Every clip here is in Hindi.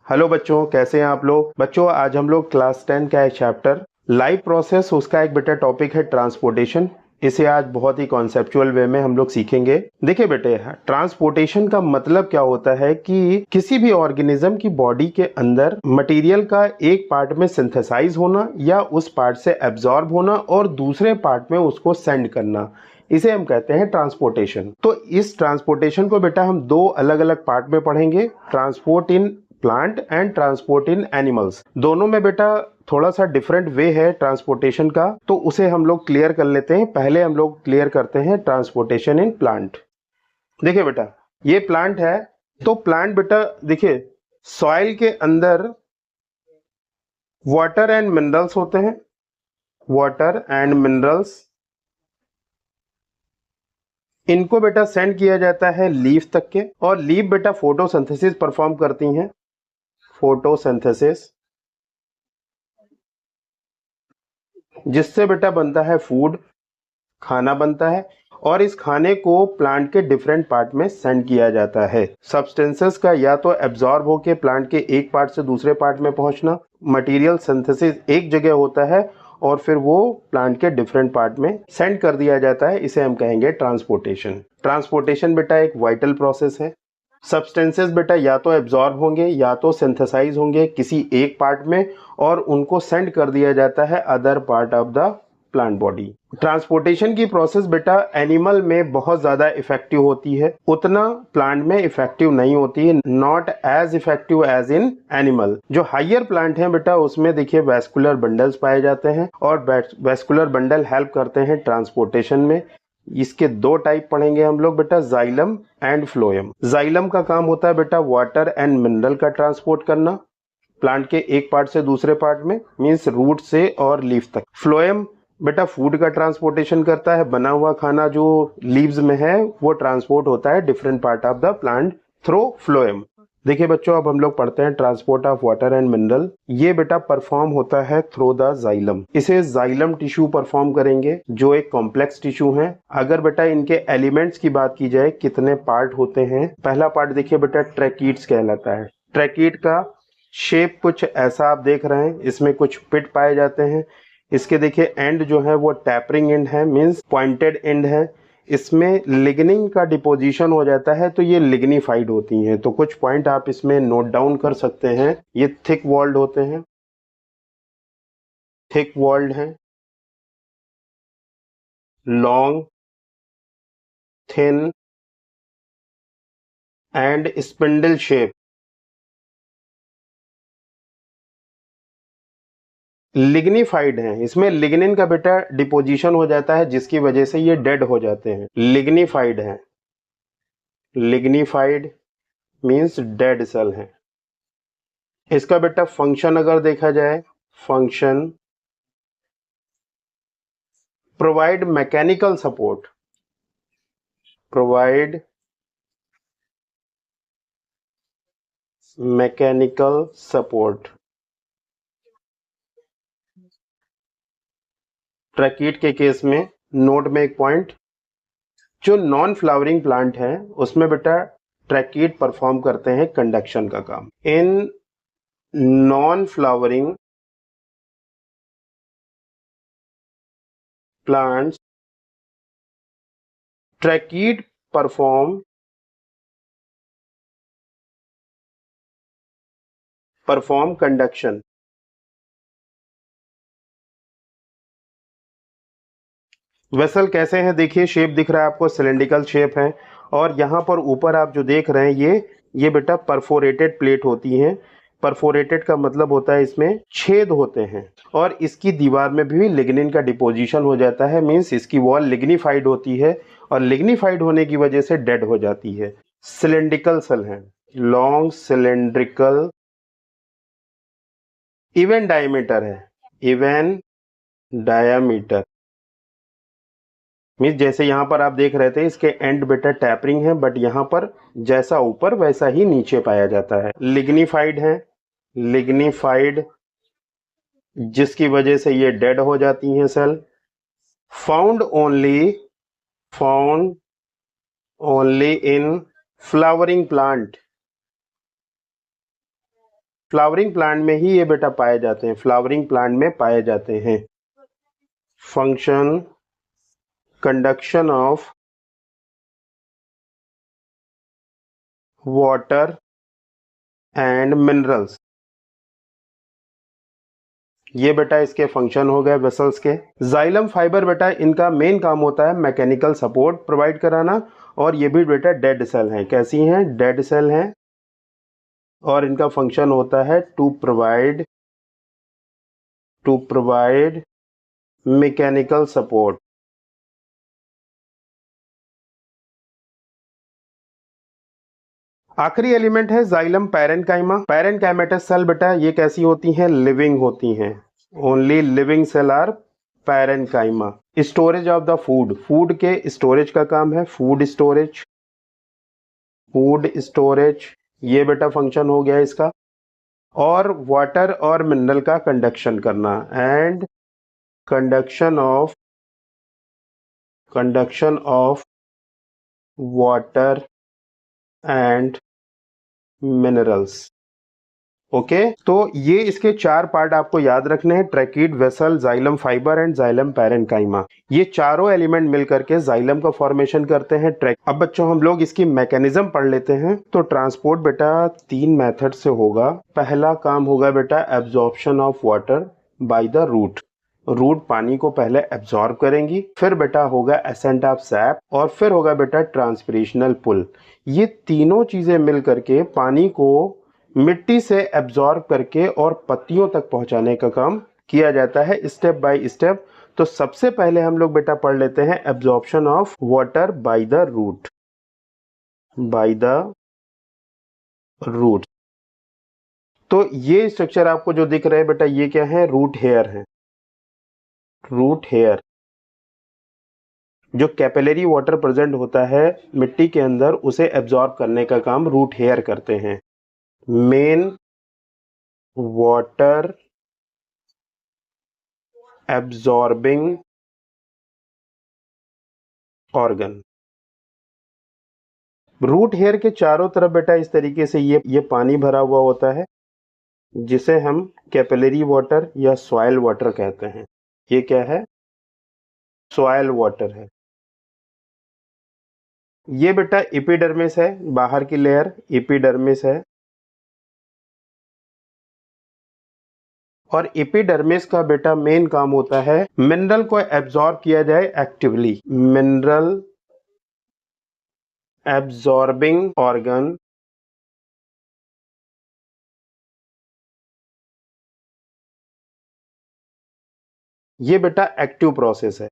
हेलो बच्चों, कैसे हैं आप लोग। बच्चों आज हम लोग क्लास 10 का एक चैप्टर लाइफ प्रोसेस, उसका एक बेटा टॉपिक है ट्रांसपोर्टेशन। इसे आज बहुत ही कॉन्सेप्चुअल वे में हम लोग सीखेंगे। देखिए बेटे, ट्रांसपोर्टेशन का मतलब क्या होता है कि किसी भी ऑर्गेनिज्म की बॉडी के अंदर मटेरियल का एक पार्ट में सिंथेसाइज होना या उस पार्ट से एब्जॉर्ब होना और दूसरे पार्ट में उसको सेंड करना, इसे हम कहते हैं ट्रांसपोर्टेशन। तो इस ट्रांसपोर्टेशन को बेटा हम दो अलग अलग पार्ट में पढ़ेंगे, transport in plant and transport in animals. दोनों में बेटा थोड़ा सा डिफरेंट वे है ट्रांसपोर्टेशन का, तो उसे हम लोग क्लियर कर लेते हैं। पहले हम लोग क्लियर करते हैं ट्रांसपोर्टेशन इन प्लांट। देखिए बेटा, ये प्लांट है, तो प्लांट बेटा देखिए सॉइल के अंदर वाटर एंड मिनरल्स होते हैं, वाटर एंड मिनरल्स, इनको बेटा सेंड किया जाता है लीफ तक के, और लीफ बेटा फोटोसिंथेसिस परफॉर्म करती हैं, फोटोसिंथेसिस, जिससे बेटा बनता है फूड, खाना बनता है, और इस खाने को प्लांट के डिफरेंट पार्ट में सेंड किया जाता है। सब्सटेंसेस का या तो एब्जॉर्ब होके प्लांट के एक पार्ट से दूसरे पार्ट में पहुंचना, मटेरियल सिंथेसिस एक जगह होता है और फिर वो प्लांट के डिफरेंट पार्ट में सेंड कर दिया जाता है, इसे हम कहेंगे ट्रांसपोर्टेशन। ट्रांसपोर्टेशन बेटा एक वाइटल प्रोसेस है। सब्सटेंसेस बेटा या तो एब्जॉर्ब होंगे या तो सिंथेसाइज होंगे किसी एक पार्ट में, और उनको सेंड कर दिया जाता है other part of the plant body. Transportation की प्रोसेस बेटा एनिमल में बहुत ज्यादा इफेक्टिव होती है, उतना प्लांट में इफेक्टिव नहीं होती है, not as effective as in animal. जो हाइयर प्लांट है बेटा उसमें देखिए वेस्कुलर बंडल्स पाए जाते हैं, और वेस्कुलर बंडल हेल्प करते हैं ट्रांसपोर्टेशन में। इसके दो टाइप पढ़ेंगे हम लोग बेटा, जाइलम एंड फ्लोएम। जाइलम का काम होता है बेटा वाटर एंड मिनरल का ट्रांसपोर्ट करना प्लांट के एक पार्ट से दूसरे पार्ट में, मींस रूट से और लीफ तक। फ्लोएम बेटा फूड का ट्रांसपोर्टेशन करता है, बना हुआ खाना जो लीव्स में है वो ट्रांसपोर्ट होता है different part of the plant through phloem. देखिए बच्चों, अब हम लोग पढ़ते हैं transport of water and mineral. ये बेटा परफॉर्म होता है थ्रू द जाइलम। इसे जाइलम टिश्यू परफॉर्म करेंगे, जो एक कॉम्प्लेक्स टिश्यू है। अगर बेटा इनके एलिमेंट्स की बात की जाए, कितने पार्ट होते हैं, पहला पार्ट देखिए बेटा ट्रैकीड्स कहलाता है। ट्रैकीड का शेप कुछ ऐसा आप देख रहे हैं, इसमें कुछ पिट पाए जाते हैं। इसके देखिए एंड जो है वो टैपरिंग एंड है, मींस पॉइंटेड एंड है। इसमें लिग्निन का डिपोजिशन हो जाता है, तो ये लिग्निफाइड होती हैं। तो कुछ पॉइंट आप इसमें नोट डाउन कर सकते हैं। ये थिक वॉल्ड होते हैं, थिक वॉल्ड हैं, long, thin and spindle shape. Lignified हैं, इसमें लिग्निन का बेटा डिपोजिशन हो जाता है, जिसकी वजह से ये डेड हो जाते हैं। लिग्निफाइड हैं, लिग्निफाइड मींस डेड सेल हैं। इसका बेटा फंक्शन अगर देखा जाए, function provide mechanical support, provide mechanical support. Tracheid के केस में नोट में एक पॉइंट, जो नॉन फ्लावरिंग प्लांट है उसमें बेटा ट्रैकीड परफॉर्म करते हैं कंडक्शन का काम। In non flowering plants tracheid perform conduction. Vessel कैसे हैं, देखिए शेप दिख रहा है आपको, सिलेंड्रिकल शेप है, और यहाँ पर ऊपर आप जो देख रहे हैं ये बेटा परफोरेटेड प्लेट होती हैं। परफोरेटेड का मतलब होता है इसमें छेद होते हैं, और इसकी दीवार में भी लिग्निन का डिपोजिशन हो जाता है, मींस इसकी वॉल लिग्निफाइड होती है, और लिग्निफाइड होने की वजह से डेड हो जाती है। सिलेंड्रिकल सेल है, लॉन्ग सिलेंड्रिकल, इवन डायमीटर है, इवन डायामीटर, मीन्स जैसे यहाँ पर आप देख रहे थे इसके एंड बेटा टैपरिंग है, बट यहाँ पर जैसा ऊपर वैसा ही नीचे पाया जाता है। लिग्निफाइड है, लिग्निफाइड, जिसकी वजह से ये डेड हो जाती हैं cell. Found only in flowering plant, flowering plant में ही ये बेटा पाए जाते हैं, फ्लावरिंग प्लांट में पाए जाते हैं। Function, conduction of water and minerals, ये बेटा इसके फंक्शन हो गए वेसल्स के। जाइलम फाइबर बेटा इनका मेन काम होता है मैकेनिकल सपोर्ट प्रोवाइड कराना, और ये भी बेटा डेड सेल हैं। कैसी हैं? डेड सेल हैं, और इनका फंक्शन होता है टू प्रोवाइड मैकेनिकल सपोर्ट। आखिरी एलिमेंट है जाइलम पैरेनकाइमा। पैरेनकाइमेटस सेल बेटा ये कैसी होती हैं? लिविंग होती हैं। Only living cell are parenchyma. Storage of the food, food के स्टोरेज का काम है, फूड स्टोरेज, ये बेटा फंक्शन हो गया इसका। और वाटर और मिनरल का कंडक्शन करना, and conduction of water and minerals. Okay, तो ये इसके 4 पार्ट आपको याद रखने हैं, tracheid, vessel, xylem fibre and xylem parenchyma. ये चारों एलिमेंट मिलकर के जाइलम का फॉर्मेशन करते हैं। ट्रैक, अब बच्चों हम लोग इसकी मैकेनिज्म पढ़ लेते हैं। तो ट्रांसपोर्ट बेटा 3 मेथड से होगा। पहला काम होगा बेटा absorption of water by the root पानी को पहले एब्जॉर्ब करेंगी, फिर बेटा होगा एसेंट ऑफ सैप, और फिर होगा बेटा ट्रांसपिरेशनल पुल। ये तीनों चीजें मिल करके पानी को मिट्टी से एब्जॉर्ब करके और पत्तियों तक पहुंचाने का काम किया जाता है स्टेप बाय स्टेप। तो सबसे पहले हम लोग बेटा पढ़ लेते हैं absorption of water by the root. तो ये स्ट्रक्चर आपको जो दिख रहा है बेटा ये क्या है? Root hair. जो कैपिलरी वाटर प्रेजेंट होता है मिट्टी के अंदर उसे एब्जॉर्ब करने का काम रूट हेयर करते हैं। Main water absorbing organ. Root hair के चारों तरफ बेटा इस तरीके से ये पानी भरा हुआ होता है, जिसे हम कैपिलरी वाटर या सॉइल वाटर कहते हैं। ये क्या है? सॉइल वाटर है। ये बेटा एपिडर्मिस है, बाहर की लेयर एपिडर्मिस है, और एपिडर्मिस का बेटा मेन काम होता है मिनरल को एब्जॉर्ब किया जाए एक्टिवली। मिनरल एब्जॉर्बिंग ऑर्गन, ये बेटा एक्टिव प्रोसेस है।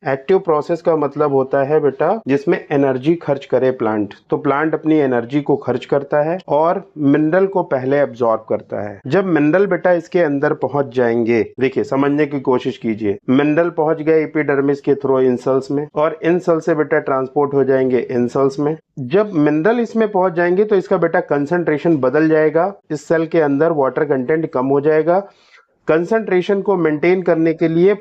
एक्टिव प्रोसेस का मतलब होता है बेटा जिसमें एनर्जी खर्च करे प्लांट। तो प्लांट अपनी एनर्जी को खर्च करता है और मिनरल को पहले एब्जॉर्ब करता है। जब मिनरल बेटा इसके अंदर पहुंच जाएंगे, देखिए समझने की कोशिश कीजिए, मिनरल पहुंच गए एपिडर्मिस के थ्रू इंसल्स में, और इंसल से बेटा ट्रांसपोर्ट हो जाएंगे इंसल्स में। जब मिनरल इसमें पहुंच जाएंगे तो इसका बेटा कंसंट्रेशन बदल जाएगा, इस सेल के अंदर वाटर कंटेंट कम हो जाएगा। कंसंट्रेशन को मेंटेन करने के लिए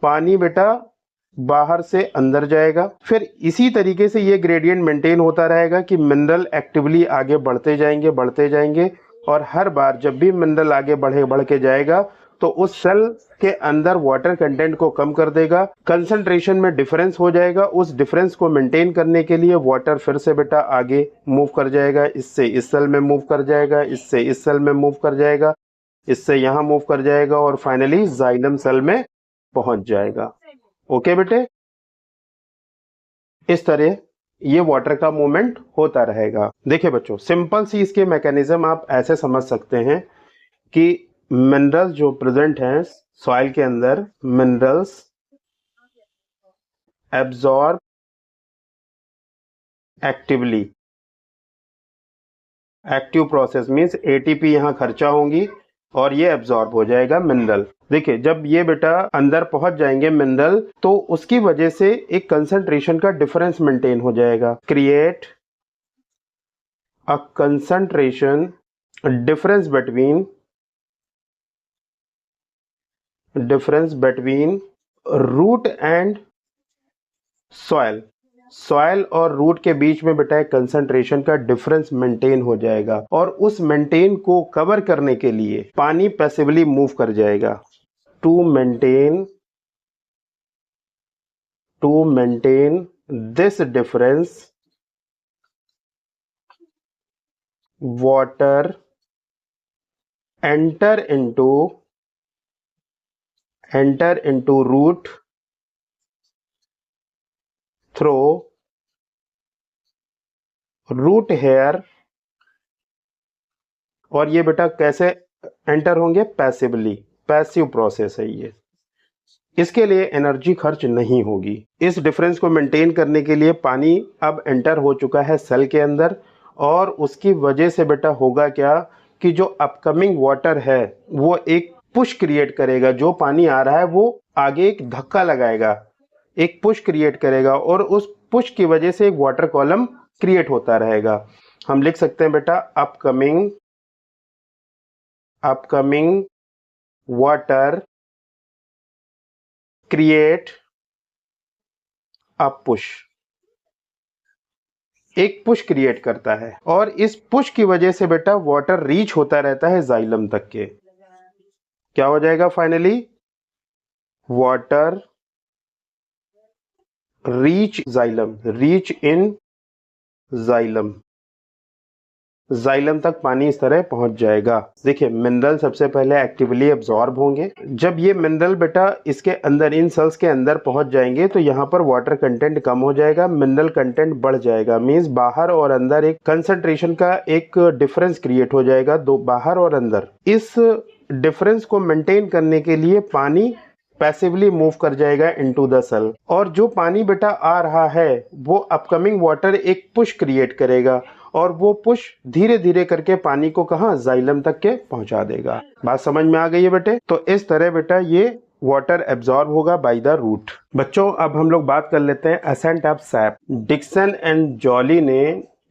पानी बेटा बाहर से अंदर जाएगा। फिर इसी तरीके से ये ग्रेडियंट मेंटेन होता रहेगा कि मिनरल एक्टिवली आगे बढ़ते जाएंगे, और हर बार जब भी मिनरल आगे बढ़ के जाएगा तो उस सेल के अंदर वाटर कंटेंट को कम कर देगा, कंसंट्रेशन में डिफरेंस हो जाएगा। उस डिफरेंस को मेंटेन करने के लिए वाटर फिर से बेटा आगे मूव कर जाएगा, इससे इस सेल में मूव कर जाएगा, इससे इस सेल में मूव कर जाएगा, इससे यहां मूव कर जाएगा, और फाइनली जाइलम सेल में पहुंच जाएगा। ओके बेटे, इस तरह ये वाटर का मूवमेंट होता रहेगा। देखिए बच्चों, सिंपल सी इसके मैकेनिज्म आप ऐसे समझ सकते हैं कि मिनरल्स जो प्रेजेंट हैं सॉइल के अंदर, minerals absorb actively. Active process means ATP यहां खर्चा होंगी और ये एब्जॉर्ब हो जाएगा मिनरल। देखिए जब ये बेटा अंदर पहुंच जाएंगे मिनरल, तो उसकी वजह से एक कंसंट्रेशन का डिफरेंस मेंटेन हो जाएगा, create a concentration difference between root and soil. Soil और रूट के बीच में बेटा कंसंट्रेशन का डिफरेंस मेंटेन हो जाएगा और उस मेंटेन को कवर करने के लिए पानी पैसिवली मूव कर जाएगा। To maintain this difference water enter into root through root hair। और ये बेटा कैसे एंटर होंगे? पैसिवली, पैसिव प्रोसेस है ये। इसके लिए एनर्जी खर्च नहीं होगी। इस डिफरेंस को मेंटेन करने के लिए पानी अब एंटर हो चुका है सेल के अंदर और उसकी वजह से बेटा होगा क्या कि जो अपकमिंग वाटर है वो एक पुश क्रिएट करेगा। जो पानी आ रहा है वो आगे एक धक्का लगाएगा, एक पुश क्रिएट करेगा और उस पुश की वजह से एक वाटर कॉलम क्रिएट होता रहेगा। हम लिख सकते हैं बेटा upcoming water create a push. एक पुश क्रिएट करता है और इस पुश की वजह से बेटा वाटर रीच होता रहता है जाइलम तक के। क्या हो जाएगा फाइनली? वाटर रीच इन जाइलम। जाइलम तक पानी इस तरह पहुंच जाएगा। देखिए मिनरल सबसे पहले एक्टिवली एब्जॉर्ब होंगे। जब ये मिनरल बेटा इसके अंदर इन सेल्स के अंदर पहुंच जाएंगे तो यहाँ पर वाटर कंटेंट कम हो जाएगा, मिनरल कंटेंट बढ़ जाएगा। मींस बाहर और अंदर एक कंसंट्रेशन का एक डिफरेंस क्रिएट हो जाएगा, दो बाहर और अंदर। इस डिफरेंस को मेंटेन करने के लिए पानी पैसिवली मूव कर जाएगा इनटू द सेल और जो पानी बेटा आ रहा है वो अपकमिंग वाटर एक पुश क्रिएट करेगा और वो पुश धीरे धीरे करके पानी को कहां? जाइलम तक के पहुंचा देगा। बात समझ में आ गई है बेटे? तो इस तरह बेटा ये वाटर एब्जॉर्ब होगा बाय द रूट। बच्चों अब हम लोग बात कर लेते हैं ascent of sap. Dixon and Jolly ने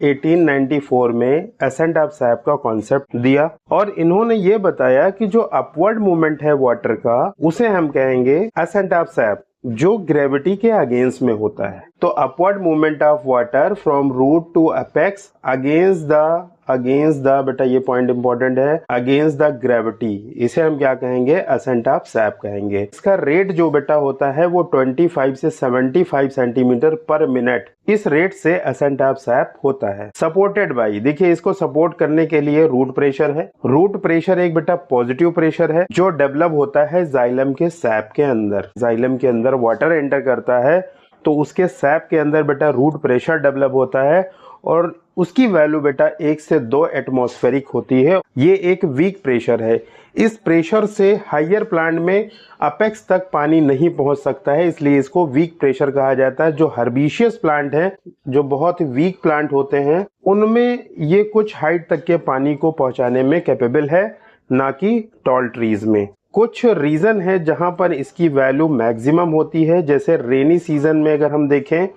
1894 में एसेंट ऑफ सैप का कॉन्सेप्ट दिया और इन्होंने ये बताया कि जो अपवर्ड मूवमेंट है वाटर का उसे हम कहेंगे एसेंट ऑफ सैप, जो ग्रेविटी के अगेंस्ट में होता है। तो upward movement of water from root to apex against the बेटा ये पॉइंट इंपॉर्टेंट है, अगेंस्ट द ग्रेविटी, इसे हम क्या कहेंगे? एसेंट ऑफ सैप कहेंगे। इसका रेट जो बेटा होता है वो 25 से 75 सेंटीमीटर पर मिनट, इस रेट से एसेंट ऑफ सैप होता है। सपोर्टेड बाई, देखिए इसको सपोर्ट करने के लिए रूट प्रेशर है। रूट प्रेशर एक बेटा पॉजिटिव प्रेशर है जो डेवलप होता है जाइलम के सैप के अंदर। जाइलम के अंदर वाटर एंटर करता है तो उसके सैप के अंदर बेटा रूट प्रेशर डेवलप होता है और उसकी वैल्यू बेटा 1 से 2 एटमॉस्फेरिक होती है। ये एक वीक प्रेशर है। इस प्रेशर से हायर प्लांट में अपेक्स तक पानी नहीं पहुंच सकता है, इसलिए इसको वीक प्रेशर कहा जाता है। जो हर्बिशियस प्लांट है, जो बहुत वीक प्लांट होते हैं, उनमें ये कुछ हाइट तक के पानी को पहुंचाने में कैपेबल है, ना कि टॉल ट्रीज में। कुछ रीजन है जहां पर इसकी वैल्यू मैक्सिमम होती है, जैसे रेनी सीजन में अगर हम देखें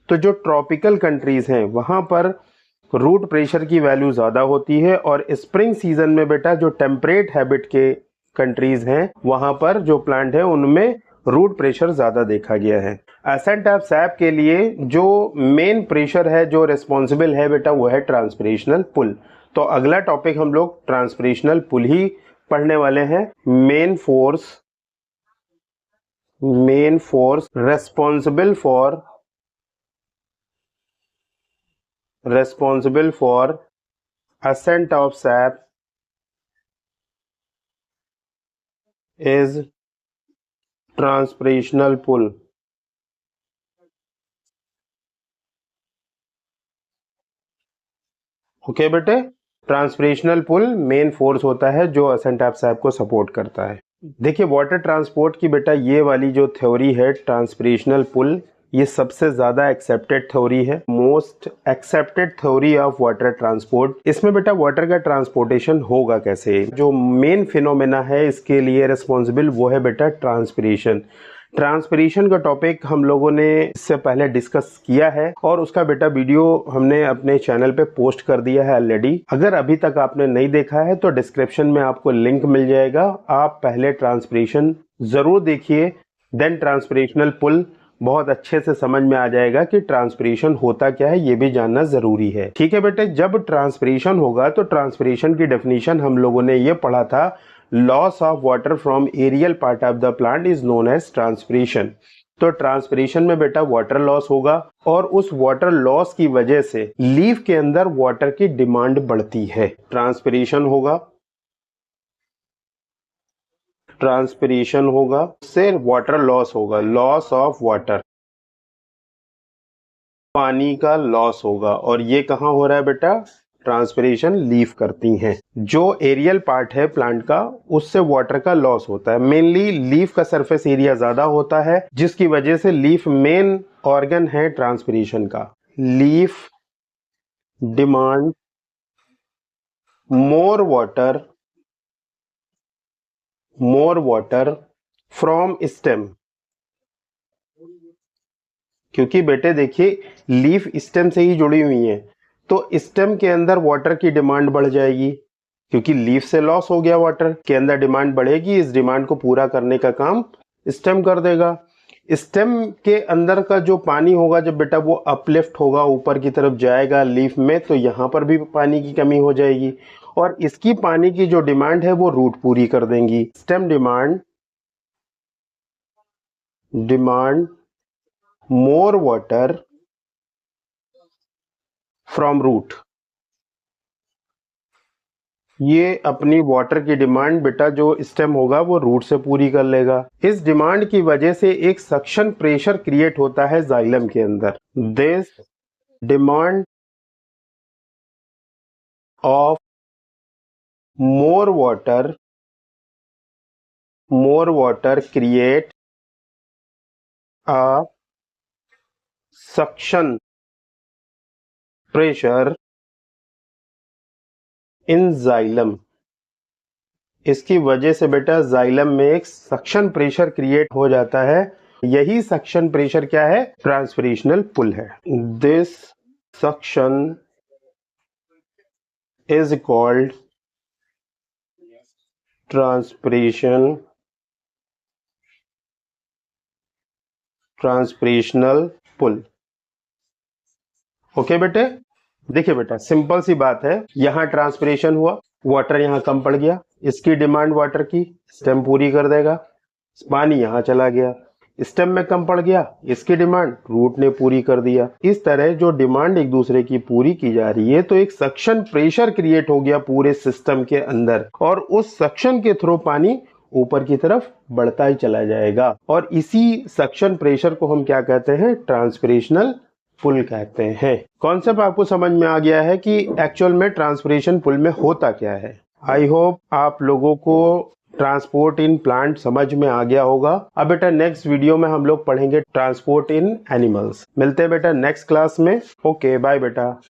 तो जो ट्रॉपिकल कंट्रीज हैं वहां पर रूट प्रेशर की वैल्यू ज्यादा होती है और स्प्रिंग सीजन में बेटा जो टेम्परेट हैबिट के कंट्रीज हैं वहां पर जो प्लांट है उनमें रूट प्रेशर ज्यादा देखा गया है। एसेंट ऑफ सैप के लिए जो मेन प्रेशर है जो रिस्पॉन्सिबल है बेटा वो है ट्रांसपिरेशनल पुल। तो अगला टॉपिक हम लोग ट्रांसपिरेशनल पुल ही पढ़ने वाले हैं। Main force responsible for ascent of sap is transpirational pull। Okay बेटे, ट्रांसपिरेशनल पुल मेन फोर्स होता है जो असेंट ऑफ सैप को सपोर्ट करता है। देखिए वाटर ट्रांसपोर्ट की बेटा ये वाली जो थ्योरी है ट्रांसपिरेशनल पुल, ये सबसे ज्यादा एक्सेप्टेड थ्योरी है, most accepted theory of water transport. इसमें बेटा वाटर का ट्रांसपोर्टेशन होगा कैसे? जो मेन फिनोमेना है इसके लिए रिस्पॉन्सिबल वो है बेटा ट्रांसपिरेशन। ट्रांसपिरेशन का टॉपिक हम लोगों ने इससे पहले डिस्कस किया है और उसका बेटा वीडियो हमने अपने चैनल पे पोस्ट कर दिया है ऑलरेडी। अगर अभी तक आपने नहीं देखा है तो डिस्क्रिप्शन में आपको लिंक मिल जाएगा, आप पहले ट्रांसपिरेशन जरूर देखिए, देन ट्रांसपिरेशनल पुल बहुत अच्छे से समझ में आ जाएगा कि ट्रांसपिरेशन होता क्या है, ये भी जानना जरूरी है। ठीक है बेटे, जब ट्रांसपिरेशन होगा तो ट्रांसपिरेशन की डेफिनेशन हम लोगों ने ये पढ़ा था, loss of water from aerial part of the plant is known as transpiration. तो ट्रांसपिरेशन में बेटा वाटर लॉस होगा और उस वाटर लॉस की वजह से लीफ के अंदर वाटर की डिमांड बढ़ती है। ट्रांसपिरेशन होगा, ट्रांसपिरेशन होगा, उससे वाटर लॉस होगा, लॉस ऑफ वाटर, पानी का लॉस होगा। और ये कहाँ हो रहा है बेटा? ट्रांसपिरेशन लीफ करती हैं। जो एरियल पार्ट है प्लांट का, उससे वाटर का लॉस होता है। मेनली लीफ का सरफेस एरिया ज्यादा होता है, जिसकी वजह से लीफ मेन ऑर्गन है ट्रांसपिरेशन का। Leaf demand more water from stem. क्योंकि बेटे देखिए, लीफ स्टेम से ही जुड़ी हुई है, तो स्टेम के अंदर वाटर की डिमांड बढ़ जाएगी। क्योंकि लीफ से लॉस हो गया, वाटर के अंदर डिमांड बढ़ेगी, इस डिमांड को पूरा करने का काम स्टेम कर देगा। स्टेम के अंदर का जो पानी होगा, जब बेटा वो अपलिफ्ट होगा, ऊपर की तरफ जाएगा लीफ में, तो यहां पर भी पानी की कमी हो जाएगी और इसकी पानी की जो डिमांड है वो रूट पूरी कर देंगी। Stem demand more water from root. ये अपनी वाटर की डिमांड बेटा जो स्टेम होगा वो रूट से पूरी कर लेगा। इस डिमांड की वजह से एक सक्शन प्रेशर क्रिएट होता है जाइलम के अंदर। This demand of more water create a suction pressure in xylem. इसकी वजह से बेटा जाइलम में एक सक्शन प्रेशर क्रिएट हो जाता है। यही सक्शन प्रेशर क्या है? ट्रांसपिरेशनल पुल है। This suction is called transpirational pull. Okay बेटे, देखिए बेटा सिंपल सी बात है, यहां ट्रांसपिरेशन हुआ, वाटर यहां कम पड़ गया, इसकी डिमांड वाटर की स्टेम पूरी कर देगा। पानी यहां चला गया, स्टेम में कम पड़ गया, इसकी डिमांड रूट ने पूरी कर दिया। इस तरह जो डिमांड एक दूसरे की पूरी की जा रही है, तो एक सक्शन प्रेशर क्रिएट हो गया पूरे सिस्टम के अंदर और उस सक्शन के थ्रू पानी ऊपर की तरफ बढ़ता ही चला जाएगा। और इसी सक्शन प्रेशर को हम क्या कहते हैं? ट्रांसपिरेशनल पुल कहते हैं। कॉन्सेप्ट आपको समझ में आ गया है कि एक्चुअल में ट्रांसपिरेशन पुल में होता क्या है। आई होप आप लोगों को ट्रांसपोर्ट इन प्लांट समझ में आ गया होगा। अब बेटा नेक्स्ट वीडियो में हम लोग पढ़ेंगे ट्रांसपोर्ट इन एनिमल्स। मिलते हैं बेटा नेक्स्ट क्लास में। ओके बाय बेटा।